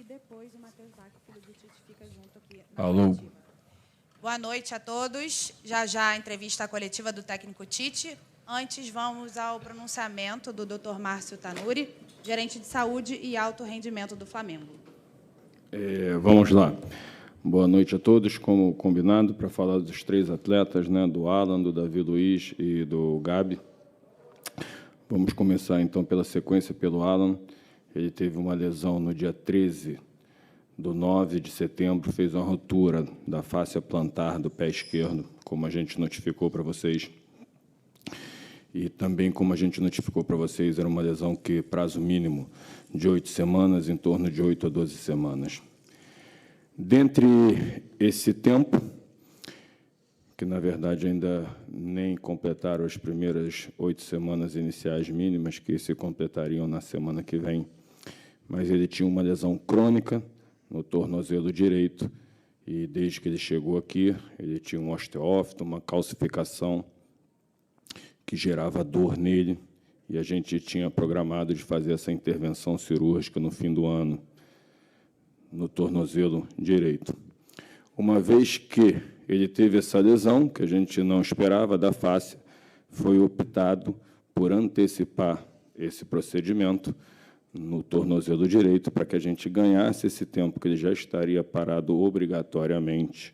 depois o Matheus Bach, filho do Tite, fica junto aqui na Alô. coletiva. Boa noite a todos. Já já a entrevista coletiva do técnico Tite. Antes, vamos ao pronunciamento do Dr. Márcio Tanuri, gerente de saúde e alto rendimento do Flamengo. Vamos lá. Boa noite a todos. Como combinado, para falar dos 3 atletas, né, do Alan, do Davi Luiz e do Gabi. Vamos começar, então, pela sequência, pelo Alan. Ele teve uma lesão no dia 13/9 de setembro, fez uma ruptura da fáscia plantar do pé esquerdo, como a gente notificou para vocês. E também, como a gente notificou para vocês, era uma lesão que prazo mínimo de 8 semanas, em torno de 8 a 12 semanas. Dentre esse tempo, que, na verdade, ainda nem completaram as primeiras 8 semanas iniciais mínimas, que se completariam na semana que vem, mas ele tinha uma lesão crônica no tornozelo direito, e desde que ele chegou aqui, ele tinha um osteófito, uma calcificação que gerava dor nele, e a gente tinha programado de fazer essa intervenção cirúrgica no fim do ano, no tornozelo direito. Uma vez que ele teve essa lesão, que a gente não esperava, da fáscia, foi optado por antecipar esse procedimento no tornozelo direito, para que a gente ganhasse esse tempo que ele já estaria parado obrigatoriamente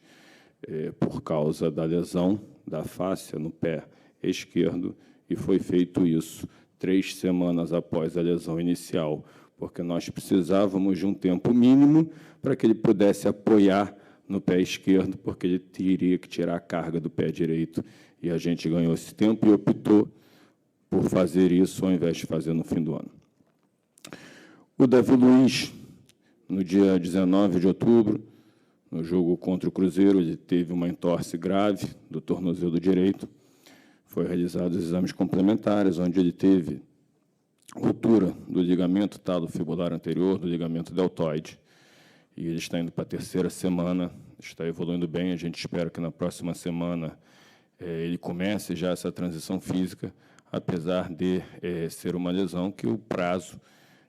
por causa da lesão da fáscia no pé esquerdo, e foi feito isso 3 semanas após a lesão inicial, porque nós precisávamos de um tempo mínimo para que ele pudesse apoiar no pé esquerdo, porque ele teria que tirar a carga do pé direito, e a gente ganhou esse tempo e optou por fazer isso ao invés de fazer no fim do ano. O Davi Luiz, no dia 19 de outubro, no jogo contra o Cruzeiro, ele teve uma entorse grave do tornozelo direito. Foi realizados os exames complementares, onde ele teve ruptura do ligamento talo-fibular anterior, do ligamento deltoide. E ele está indo para a 3ª semana, está evoluindo bem. A gente espera que na próxima semana ele comece já essa transição física, apesar de ser uma lesão que o prazo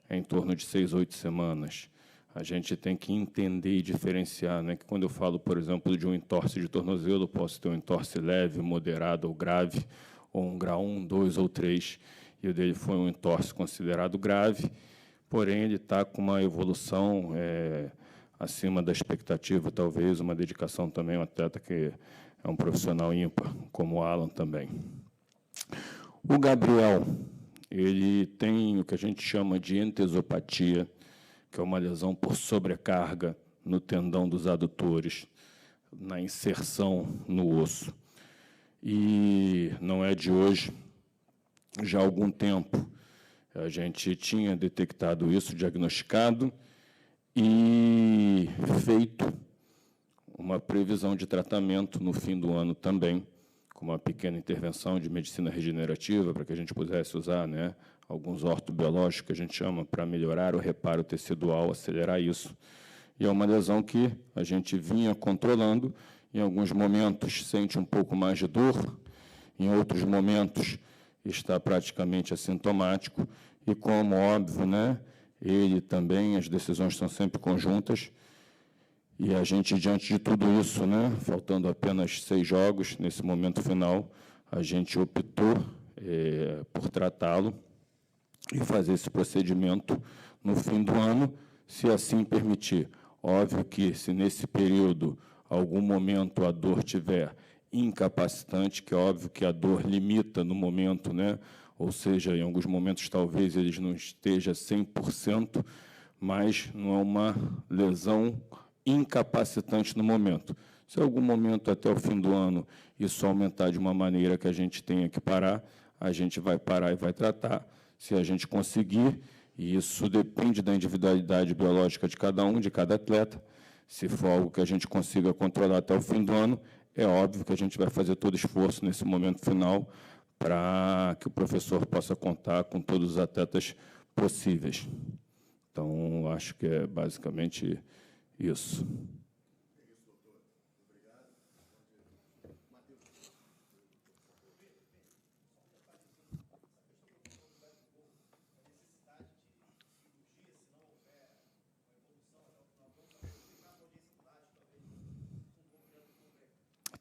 é em torno de 6 a 8 semanas. A gente tem que entender e diferenciar, né, que quando eu falo, por exemplo, de um entorse de tornozelo, eu posso ter um entorse leve, moderado ou grave, ou um grau 1, 2 ou 3, e o dele foi um entorse considerado grave, porém ele está com uma evolução acima da expectativa, talvez, uma dedicação também, um atleta que é um profissional ímpar, como o Alan também. O Gabriel, ele tem o que a gente chama de entesopatia, que é uma lesão por sobrecarga no tendão dos adutores, na inserção no osso. E não é de hoje, já há algum tempo a gente tinha detectado isso, diagnosticado e feito uma previsão de tratamento no fim do ano também, com uma pequena intervenção de medicina regenerativa, para que a gente pudesse usar, né, alguns ortobiológicos, que a gente chama, para melhorar o reparo tecidual, acelerar isso. E é uma lesão que a gente vinha controlando, em alguns momentos sente um pouco mais de dor, em outros momentos está praticamente assintomático, e como óbvio, né, ele também, as decisões são sempre conjuntas, e a gente, diante de tudo isso, né, faltando apenas 6 jogos, nesse momento final, a gente optou por tratá-lo e fazer esse procedimento no fim do ano, se assim permitir. Óbvio que, se nesse período, algum momento, a dor tiver incapacitante, que é óbvio que a dor limita no momento, né? Ou seja, em alguns momentos, talvez ele não esteja 100%, mas não é uma lesão incapacitante no momento. Se em algum momento, até o fim do ano, isso aumentar de uma maneira que a gente tenha que parar, a gente vai parar e vai tratar. Se a gente conseguir, e isso depende da individualidade biológica de cada um, de cada atleta, se for algo que a gente consiga controlar até o fim do ano, é óbvio que a gente vai fazer todo esforço nesse momento final para que o professor possa contar com todos os atletas possíveis. Então, acho que é basicamente isso.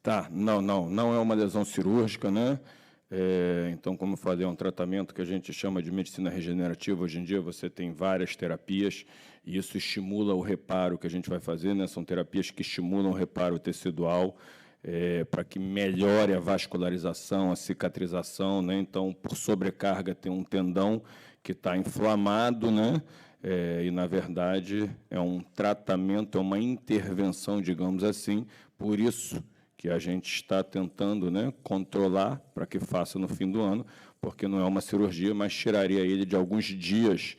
Tá, não é uma lesão cirúrgica, né? Então, como eu falei, é um tratamento que a gente chama de medicina regenerativa. Hoje em dia você tem várias terapias e isso estimula o reparo que a gente vai fazer, né? São terapias que estimulam o reparo tecidual para que melhore a vascularização, a cicatrização, né? Então, por sobrecarga, tem um tendão que está inflamado, né? E, na verdade, é um tratamento, é uma intervenção, digamos assim, por isso que a gente está tentando, né, controlar para que faça no fim do ano, porque não é uma cirurgia, mas tiraria ele de alguns dias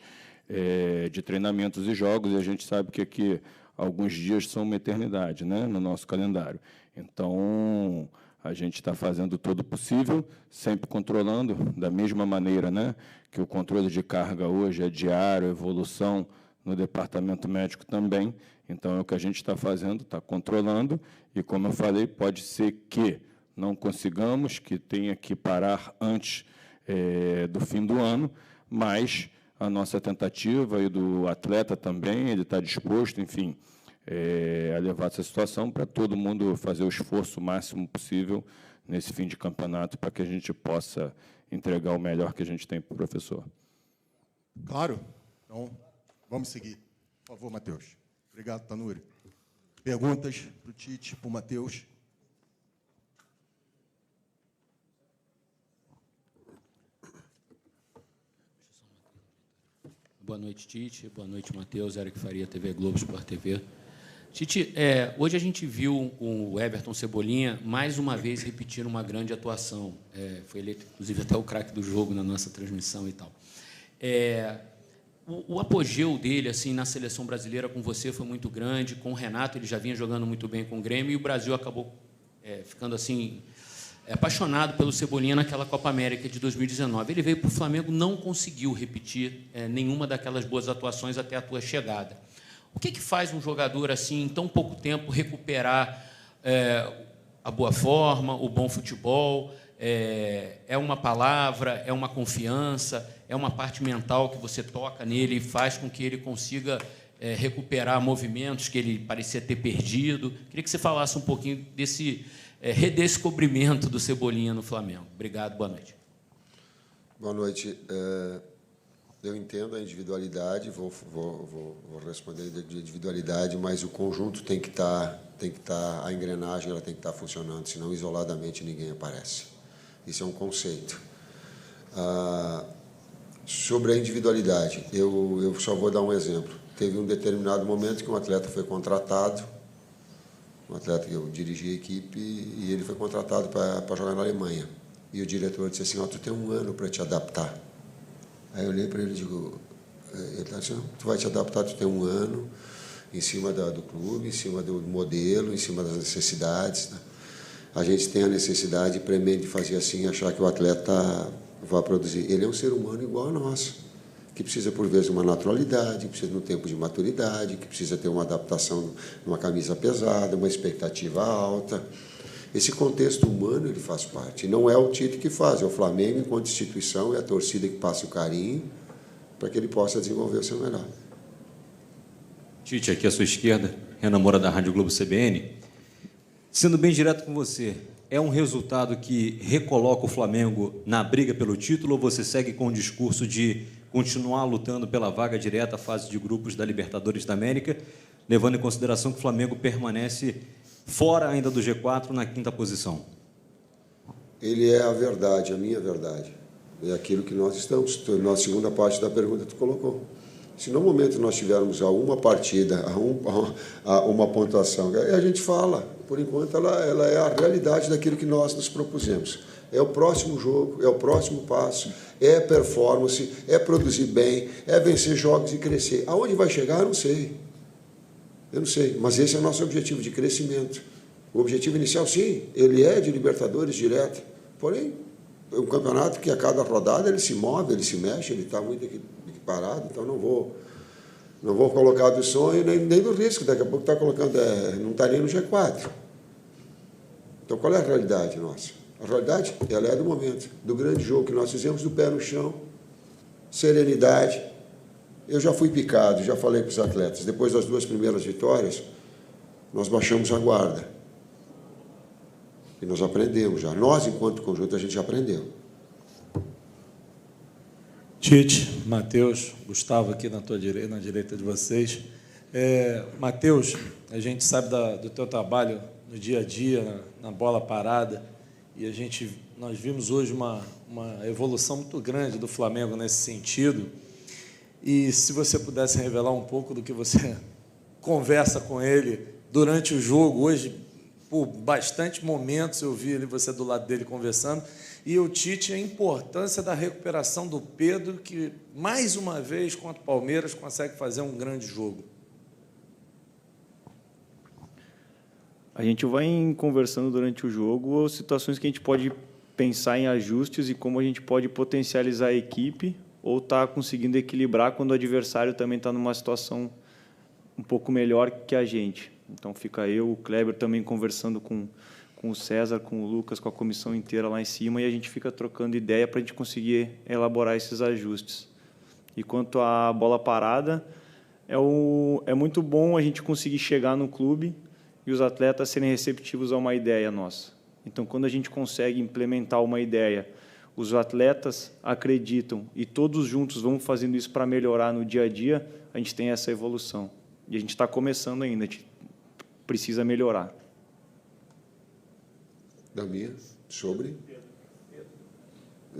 de treinamentos e jogos, e a gente sabe que aqui alguns dias são uma eternidade, né, no nosso calendário. Então, a gente está fazendo todo o possível, sempre controlando, da mesma maneira, né, que o controle de carga hoje é diário, evolução no departamento médico também. Então, é o que a gente está fazendo, está controlando, e, como eu falei, pode ser que não consigamos, que tenha que parar antes do fim do ano, mas a nossa tentativa e do atleta também, ele está disposto, enfim, a levar essa situação para todo mundo fazer o esforço máximo possível nesse fim de campeonato para que a gente possa entregar o melhor que a gente tem para o professor. Claro. Então, vamos seguir. Por favor, Matheus. Obrigado, Tanuri. Perguntas para o Tite, para o Matheus? Boa noite, Tite. Boa noite, Matheus. Eric Faria, TV Globo, Sport TV. Tite, hoje a gente viu o Everton Cebolinha, mais uma vez, repetir uma grande atuação. Foi eleito, inclusive, até o craque do jogo na nossa transmissão e tal. O apogeu dele assim na seleção brasileira com você foi muito grande. Com o Renato, ele já vinha jogando muito bem com o Grêmio, e o Brasil acabou ficando assim apaixonado pelo Cebolinha naquela Copa América de 2019. Ele veio para o Flamengo, não conseguiu repetir nenhuma daquelas boas atuações até a tua chegada. O que faz um jogador assim, em tão pouco tempo, recuperar a boa forma, o bom futebol? É uma palavra, é uma confiança, é uma parte mental que você toca nele e faz com que ele consiga recuperar movimentos que ele parecia ter perdido? Queria que você falasse um pouquinho desse redescobrimento do Cebolinha no Flamengo. Obrigado, boa noite. Boa noite. Eu entendo a individualidade, vou responder de individualidade, mas o conjunto tem que estar, a engrenagem ela tem que estar funcionando, senão isoladamente ninguém aparece. Isso é um conceito. Sobre a individualidade, eu só vou dar um exemplo. Teve um determinado momento que um atleta foi contratado, um atleta que eu dirigi a equipe, e ele foi contratado para jogar na Alemanha. E o diretor disse assim: tu tem um ano para te adaptar. Aí eu olhei para ele e digo, ele está assim, tu vai te adaptar, tu tem um ano, em cima do clube, em cima do modelo, em cima das necessidades. Né? A gente tem a necessidade premente de fazer assim, achar que o atleta vai produzir. Ele é um ser humano igual a nós, que precisa, por vezes, de uma naturalidade, que precisa de um tempo de maturidade, que precisa ter uma adaptação numa camisa pesada, uma expectativa alta. Esse contexto humano, ele faz parte. Não é o Tite que faz, é o Flamengo, enquanto instituição, é a torcida que passa o carinho para que ele possa desenvolver o seu melhor. Tite, aqui à sua esquerda, Renan Moura, da Rádio Globo CBN. Sendo bem direto com você, é um resultado que recoloca o Flamengo na briga pelo título, ou você segue com o discurso de continuar lutando pela vaga direta à fase de grupos da Libertadores da América, levando em consideração que o Flamengo permanece fora ainda do G4, na 5ª posição? Ele é a verdade, a minha verdade. É aquilo que nós estamos. Na segunda parte da pergunta tu colocou. Se no momento nós tivermos a uma partida, a uma pontuação, a gente fala, por enquanto ela é a realidade daquilo que nós nos propusemos. É o próximo jogo, é o próximo passo, é performance, é produzir bem, é vencer jogos e crescer. Aonde vai chegar, eu não sei. Eu não sei, mas esse é o nosso objetivo de crescimento. O objetivo inicial, sim, ele é de Libertadores direto. Porém, é um campeonato que a cada rodada ele se move, ele se mexe, ele está muito parado, então não vou colocar do sonho nem do risco. Daqui a pouco está colocando, não está nem no G4. Então, qual é a realidade nossa? A realidade, ela é do momento, do grande jogo que nós fizemos, do pé no chão, serenidade. Eu já fui picado, já falei para os atletas, depois das 2 primeiras vitórias, nós baixamos a guarda. E nós aprendemos já. Nós, enquanto conjunto, a gente já aprendeu. Tite, Matheus, Gustavo aqui na direita de vocês. Matheus, a gente sabe do teu trabalho no dia a dia, na bola parada, e nós vimos hoje uma evolução muito grande do Flamengo nesse sentido. E se você pudesse revelar um pouco do que você conversa com ele durante o jogo, hoje, por bastante momentos eu vi você do lado dele conversando, e o Tite, a importância da recuperação do Pedro, que, mais uma vez, contra o Palmeiras, consegue fazer um grande jogo. A gente vai conversando durante o jogo situações que a gente pode pensar em ajustes e como a gente pode potencializar a equipe ou estar conseguindo equilibrar quando o adversário também está numa situação um pouco melhor que a gente. Então, fica eu, o Kleber, também conversando com o César, com o Lucas, com a comissão inteira lá em cima, e a gente fica trocando ideia para a gente conseguir elaborar esses ajustes. E quanto à bola parada, é muito bom a gente conseguir chegar no clube e os atletas serem receptivos a uma ideia nossa. Então, quando a gente consegue implementar uma ideia, os atletas acreditam e todos juntos vão fazendo isso para melhorar no dia a dia, a gente tem essa evolução. E a gente está começando ainda, a gente precisa melhorar. Da minha, sobre?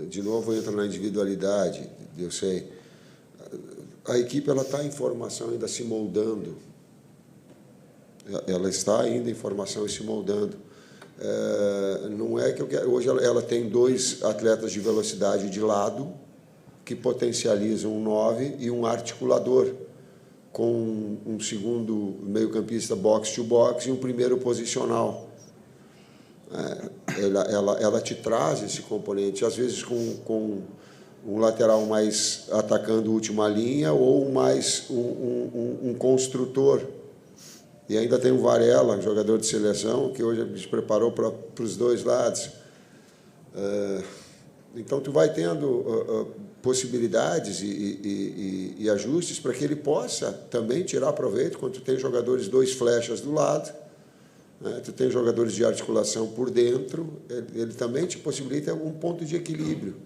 De novo, entra na individualidade, eu sei. A equipe está em formação, ainda se moldando. Ela está ainda em formação e se moldando. Não é que eu quero... Hoje ela tem 2 atletas de velocidade de lado que potencializam um 9 e um articulador, com um segundo meio-campista box-to-box e um primeiro posicional. Ela te traz esse componente, às vezes com um lateral mais atacando a última linha ou mais um construtor. E ainda tem o Varela, jogador de seleção, que hoje se preparou para os 2 lados. Então, tu vai tendo possibilidades e ajustes para que ele possa também tirar proveito quando tu tem jogadores 2 flechas do lado, né? Tu tem jogadores de articulação por dentro, ele também te possibilita um ponto de equilíbrio.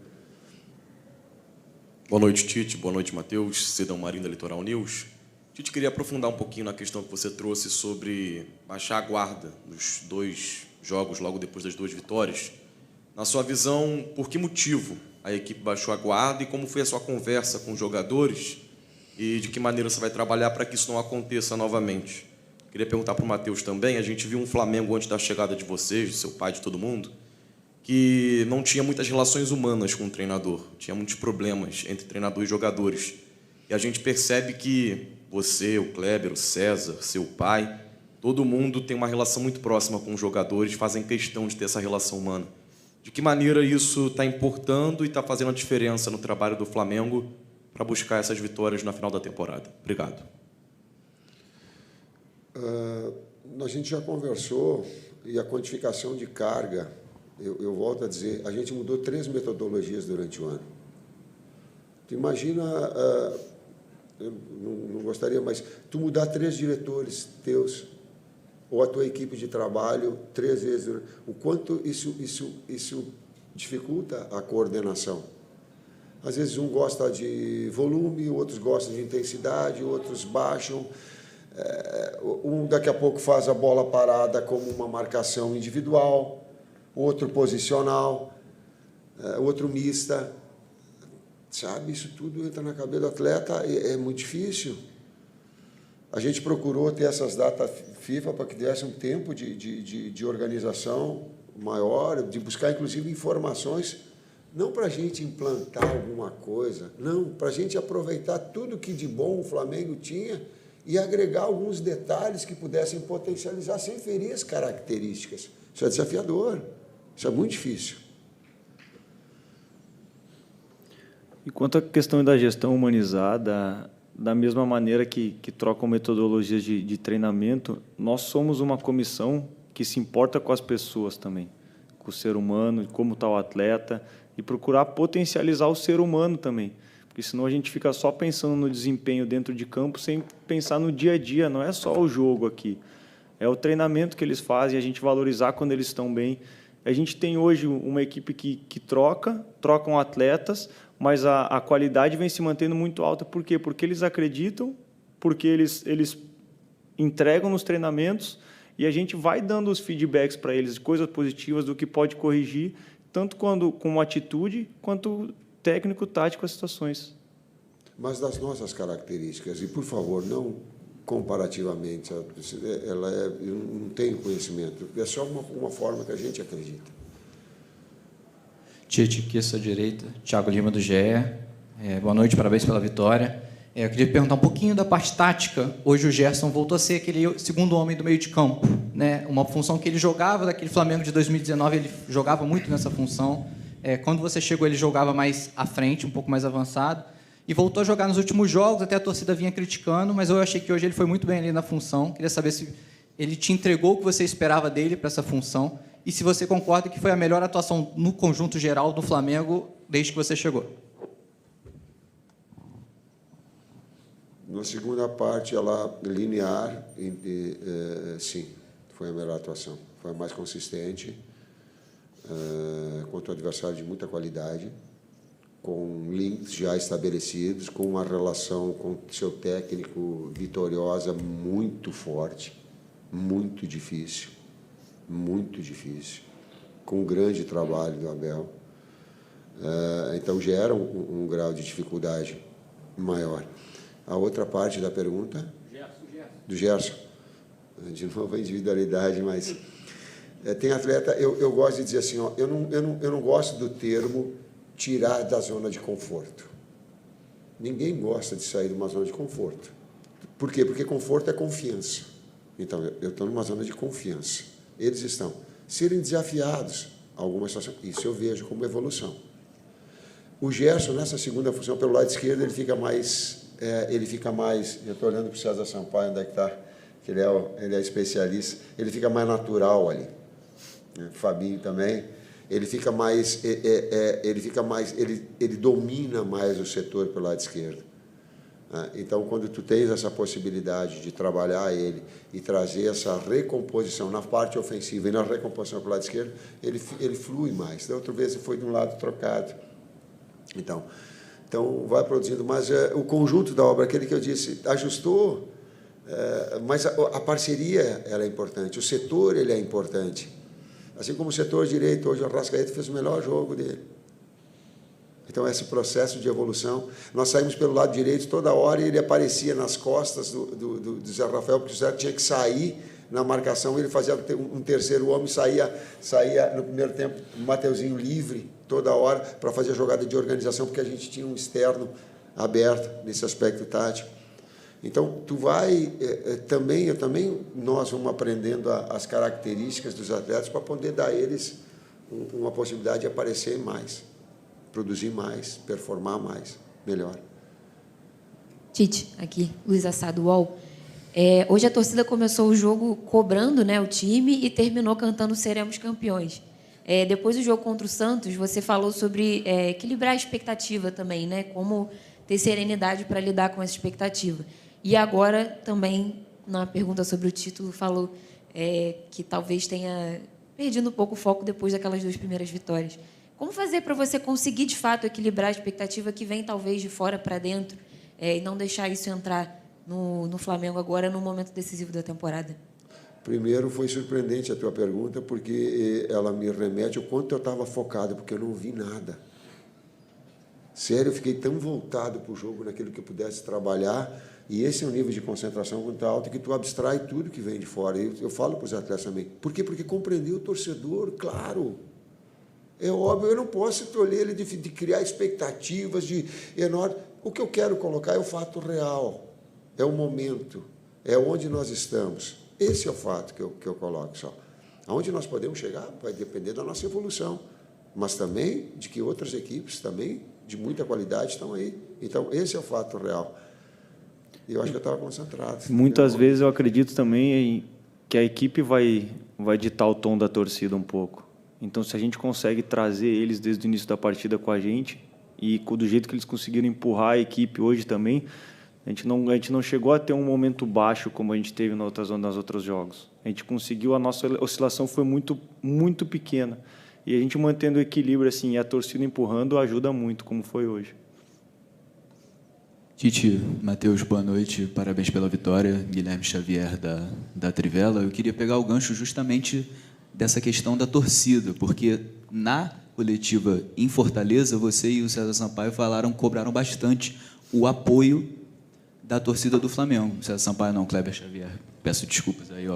Boa noite, Tite. Boa noite, Matheus. Cidão Marinho da Litoral News. Tite, queria aprofundar um pouquinho na questão que você trouxe sobre baixar a guarda nos 2 jogos, logo depois das 2 vitórias. Na sua visão, por que motivo a equipe baixou a guarda e como foi a sua conversa com os jogadores e de que maneira você vai trabalhar para que isso não aconteça novamente? Queria perguntar para o Matheus também, a gente viu um Flamengo antes da chegada de vocês, de seu pai, de todo mundo, que não tinha muitas relações humanas com o treinador, tinha muitos problemas entre treinador e jogadores. E a gente percebe que você, o Kleber, o César, seu pai, todo mundo tem uma relação muito próxima com os jogadores, fazem questão de ter essa relação humana. De que maneira isso está importando e está fazendo a diferença no trabalho do Flamengo para buscar essas vitórias na final da temporada? Obrigado. A gente já conversou, e a quantificação de carga, eu volto a dizer, a gente mudou 3 metodologias durante o ano. Tu imagina, eu não gostaria, mas tu mudar 3 diretores teus, ou a tua equipe de trabalho 3 vezes, o quanto isso dificulta a coordenação. Às vezes um gosta de volume, outros gostam de intensidade, outros baixam. Um daqui a pouco faz a bola parada como uma marcação individual, outro posicional, outro mista. Sabe, isso tudo entra na cabeça do atleta, é muito difícil. A gente procurou ter essas datas FIFA para que desse um tempo de organização maior, de buscar, inclusive, informações, não para a gente implantar alguma coisa, não, para a gente aproveitar tudo que de bom o Flamengo tinha e agregar alguns detalhes que pudessem potencializar sem ferir as características. Isso é desafiador, isso é muito difícil. E quanto à questão da gestão humanizada, da mesma maneira que trocam metodologias de treinamento, nós somos uma comissão que se importa com as pessoas também, com o ser humano, como está o atleta, e procurar potencializar o ser humano também, porque senão a gente fica só pensando no desempenho dentro de campo sem pensar no dia a dia, não é só o jogo aqui, é o treinamento que eles fazem, a gente valorizar quando eles estão bem, A gente tem hoje uma equipe que trocam atletas, mas a qualidade vem se mantendo muito alta. Por quê? Porque eles acreditam, porque eles entregam nos treinamentos e a gente vai dando os feedbacks para eles, coisas positivas do que pode corrigir, tanto com atitude quanto técnico, tático, as situações. Mas das nossas características, e por favor, não comparativamente, eu não tenho conhecimento, é só uma forma que a gente acredita. Tite, aqui à sua direita, Thiago Lima do GE. Boa noite, parabéns pela vitória. Eu queria perguntar um pouquinho da parte tática. Hoje o Gerson voltou a ser aquele segundo homem do meio de campo, né? Uma função que ele jogava, daquele Flamengo de 2019, ele jogava muito nessa função. Quando você chegou, ele jogava mais à frente, um pouco mais avançado. E voltou a jogar nos últimos jogos, até a torcida vinha criticando, mas eu achei que hoje ele foi muito bem ali na função. Queria saber se ele te entregou o que você esperava dele para essa função e se você concorda que foi a melhor atuação no conjunto geral do Flamengo desde que você chegou. Na segunda parte, ela linear, sim, foi a melhor atuação. Foi a mais consistente, contra o adversário de muita qualidade, com links já estabelecidos, com uma relação com seu técnico vitoriosa muito forte, muito difícil, com um grande trabalho do Abel. Então, gera um grau de dificuldade maior. A outra parte da pergunta? Do Gerson. De novo, a individualidade, mas... tem atleta... Eu gosto de dizer assim, ó, eu não gosto do termo tirar da zona de conforto. Ninguém gosta de sair de uma zona de conforto. Por quê? Porque conforto é confiança. Então, eu estou numa zona de confiança. Eles estão. Serem desafiados a alguma situação, isso eu vejo como evolução. O Gerson, nessa segunda função, pelo lado esquerdo, ele fica mais... eu estou olhando para o César Sampaio, onde é que está, que ele é especialista, ele fica mais natural ali. Fabinho também, ele domina mais o setor pelo lado esquerdo. Então, quando tu tens essa possibilidade de trabalhar ele e trazer essa recomposição na parte ofensiva e na recomposição pelo lado esquerdo, ele flui mais. Da outra vez ele foi de um lado trocado. Então vai produzindo, mas o conjunto da obra, aquele que eu disse, ajustou, mas a parceria ela é importante, o setor ele é importante. Assim como o setor direito, hoje o Arrascaeta fez o melhor jogo dele. Então, esse processo de evolução, nós saímos pelo lado direito toda hora e ele aparecia nas costas do Zé Rafael, porque o Zé tinha que sair na marcação, ele fazia um terceiro homem, saía no primeiro tempo, o Mateuzinho livre, toda hora, para fazer a jogada de organização, porque a gente tinha um externo aberto nesse aspecto tático. Então, nós vamos aprendendo as características dos atletas para poder dar a eles uma possibilidade de aparecer mais, produzir mais, performar mais, melhor. Tite, aqui, Luiz Assado, UOL. Hoje a torcida começou o jogo cobrando, né, o time e terminou cantando "Seremos campeões". Depois do jogo contra o Santos, você falou sobre equilibrar a expectativa também, né, como ter serenidade para lidar com essa expectativa. E agora, também, na pergunta sobre o título, falou que talvez tenha perdido um pouco o foco depois daquelas 2 primeiras vitórias. Como fazer para você conseguir, de fato, equilibrar a expectativa que vem, talvez, de fora para dentro e não deixar isso entrar no Flamengo agora, no momento decisivo da temporada? Primeiro, foi surpreendente a tua pergunta, porque ela me remete ao quanto eu estava focado, porque eu não vi nada. Sério, eu fiquei tão voltado para o jogo, naquilo que eu pudesse trabalhar, e esse é um nível de concentração muito alto que tu abstrai tudo que vem de fora. Eu falo para os atletas também. Por quê? Porque compreender o torcedor, claro. É óbvio, eu não posso tolher ele de criar expectativas enormes. O que eu quero colocar é o fato real, é o momento, é onde nós estamos. Esse é o fato que eu coloco só. Aonde nós podemos chegar vai depender da nossa evolução, mas também de que outras equipes também de muita qualidade estão aí. Então, esse é o fato real. E eu acho que eu estava concentrado. Muitas vezes eu acredito também que a equipe vai ditar o tom da torcida um pouco. Então, se a gente consegue trazer eles desde o início da partida com a gente e do jeito que eles conseguiram empurrar a equipe hoje também, A gente não chegou a ter um momento baixo como a gente teve nas outros jogos. A gente conseguiu, a nossa oscilação foi muito, muito pequena. E a gente mantendo o equilíbrio assim, e a torcida empurrando ajuda muito, como foi hoje. Tite, Matheus, boa noite, parabéns pela vitória. Guilherme Xavier da Trivela. Eu queria pegar o gancho justamente dessa questão da torcida, porque na coletiva em Fortaleza, você e o César Sampaio cobraram bastante o apoio da torcida do Flamengo. César Sampaio não, Kleber Xavier. Peço desculpas aí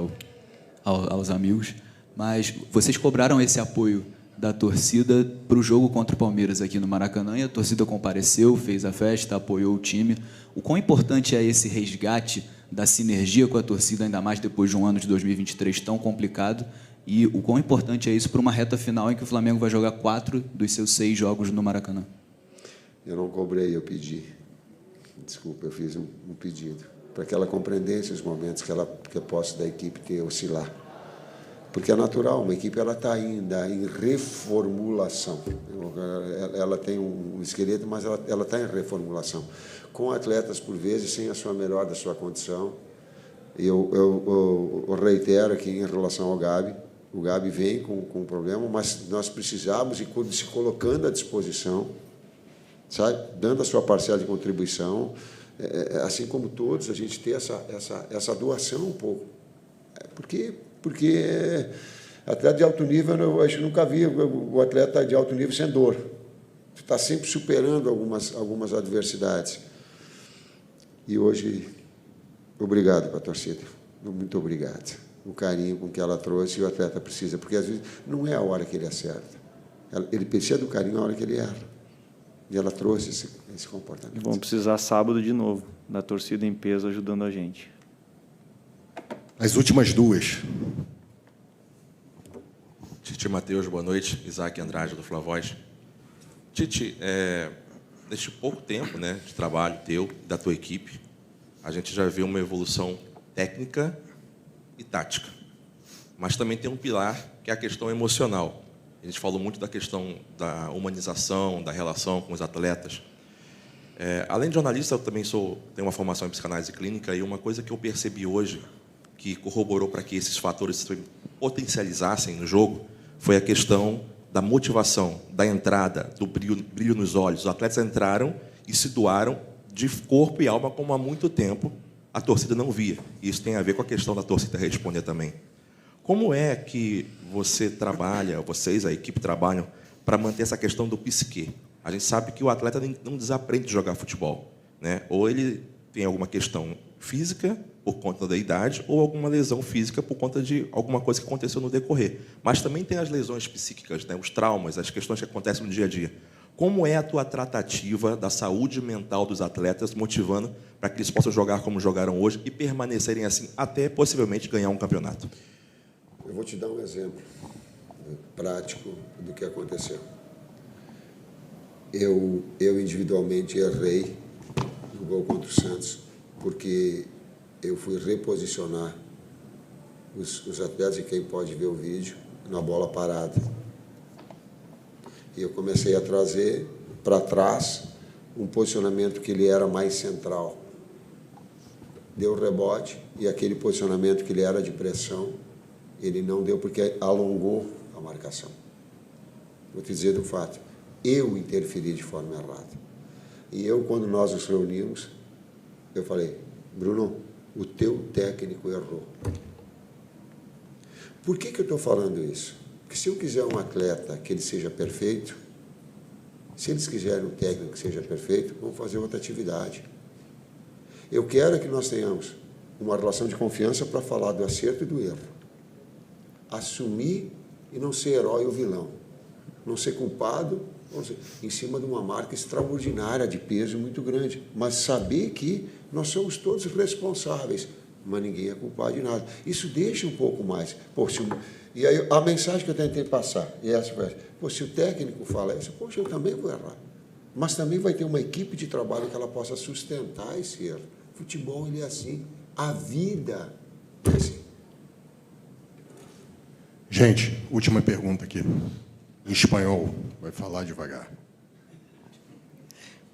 aos amigos, mas vocês cobraram esse apoio da torcida para o jogo contra o Palmeiras aqui no Maracanã, e a torcida compareceu, fez a festa, apoiou o time. O quão importante é esse resgate da sinergia com a torcida, ainda mais depois de um ano de 2023 tão complicado, e o quão importante é isso para uma reta final em que o Flamengo vai jogar 4 dos seus 6 jogos no Maracanã? Eu não cobrei, eu pedi. Desculpa, eu fiz um pedido, para que ela compreendesse os momentos que a posse da equipe ter oscilar. Porque é natural, uma equipe está ainda em reformulação. Ela tem um esqueleto, mas ela está em reformulação. Com atletas, por vezes, sem a sua melhor da sua condição. Eu reitero aqui em relação ao Gabi. O Gabi vem com um problema, mas nós precisamos ir se colocando à disposição, sabe? Dando a sua parcela de contribuição, assim como todos, a gente ter essa doação um pouco. Porque atleta de alto nível, eu acho que nunca vi o atleta de alto nível sem dor. Está sempre superando algumas adversidades. E hoje, obrigado para a torcida. Muito obrigado. O carinho com que ela trouxe e o atleta precisa, porque às vezes não é a hora que ele acerta. Ele precisa do carinho na hora que ele erra. E ela trouxe esse comportamento. E vamos precisar sábado de novo, da torcida em peso ajudando a gente. As últimas 2. Tite, Matheus, boa noite. Isaac Andrade, do Flavoz. Tite, neste pouco tempo, né, de trabalho teu, da tua equipe, a gente já vê uma evolução técnica e tática. Mas também tem um pilar, que é a questão emocional. A gente falou muito da questão da humanização, da relação com os atletas. Além de jornalista, eu também tenho uma formação em psicanálise clínica, e uma coisa que eu percebi hoje, que corroborou para que esses fatores se potencializassem no jogo, foi a questão da motivação, da entrada, do brilho nos olhos. Os atletas entraram e se doaram de corpo e alma, como há muito tempo a torcida não via. E isso tem a ver com a questão da torcida responder também. Como é que você trabalha, vocês, a equipe, trabalham para manter essa questão do psiquê? A gente sabe que o atleta não desaprende a jogar futebol, né? Ou ele tem alguma questão física por conta da idade, ou alguma lesão física por conta de alguma coisa que aconteceu no decorrer. Mas também tem as lesões psíquicas, né? Os traumas, as questões que acontecem no dia a dia. Como é a tua tratativa da saúde mental dos atletas, motivando para que eles possam jogar como jogaram hoje e permanecerem assim até, possivelmente, ganhar um campeonato? Eu vou te dar um exemplo prático do que aconteceu. Eu individualmente errei no gol contra o Santos, porque eu fui reposicionar os atletas, e quem pode ver o vídeo, na bola parada. E eu comecei a trazer para trás um posicionamento que ele era mais central. Deu rebote, e aquele posicionamento que ele era de pressão, ele não deu, porque alongou a marcação. Vou te dizer do fato, eu interferi de forma errada. E quando nós nos reunimos, eu falei: Bruno, o teu técnico errou. Por que eu estou falando isso? Porque se eu quiser um atleta que ele seja perfeito, se eles quiserem um técnico que seja perfeito, vamos fazer outra atividade. Eu quero que nós tenhamos uma relação de confiança para falar do acerto e do erro. Assumir e não ser herói ou vilão. Não ser culpado, em cima de uma marca extraordinária, de peso muito grande. Mas saber que nós somos todos responsáveis, mas ninguém é culpado de nada. Isso deixa um pouco mais. E aí a mensagem que eu tentei passar, e essa foi: se o técnico fala isso, poxa, eu também vou errar. Mas também vai ter uma equipe de trabalho que ela possa sustentar esse erro. Futebol, ele é assim. A vida é assim. Gente, última pergunta aqui. Em espanhol, vai falar devagar.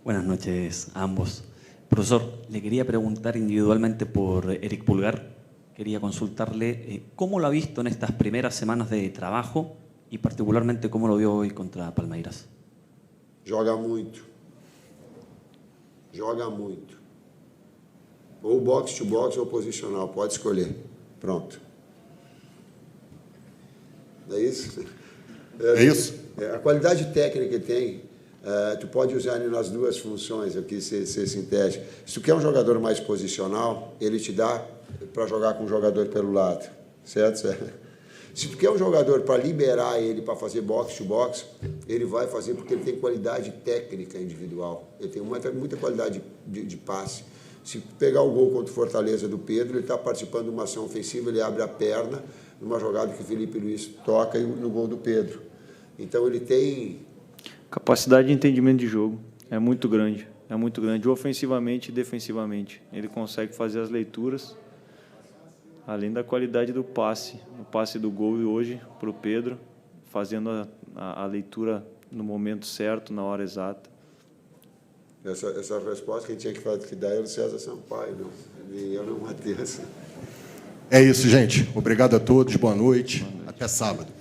Buenas noches a ambos. Profesor, le quería preguntar individualmente por Eric Pulgar. Quería consultarle cómo lo ha visto en estas primeras semanas de trabajo y particularmente cómo lo vio hoy contra Palmeiras. Joga muito. Joga muito. Ou box to box ou posicional, pode escolher. Pronto. É isso? É isso? A qualidade técnica que ele tem, tu pode usar ele nas duas funções, aqui ser sintético. Se tu quer um jogador mais posicional, ele te dá para jogar com um jogador pelo lado, certo? Se tu quer um jogador para liberar ele para fazer box to box, ele vai fazer porque ele tem qualidade técnica individual. Ele tem muita qualidade de passe. Se pegar o gol contra o Fortaleza do Pedro, ele está participando de uma ação ofensiva, ele abre a perna, numa jogada que o Felipe Luiz toca e no gol do Pedro. Então ele tem... Capacidade de entendimento de jogo é muito grande, ofensivamente e defensivamente. Ele consegue fazer as leituras, além da qualidade do passe, o passe do gol e hoje para o Pedro, fazendo a leitura no momento certo, na hora exata. Essa resposta quem tinha que dar era o César Sampaio, não, e eu não, Matheus. É isso, gente. Obrigado a todos, boa noite. Até sábado.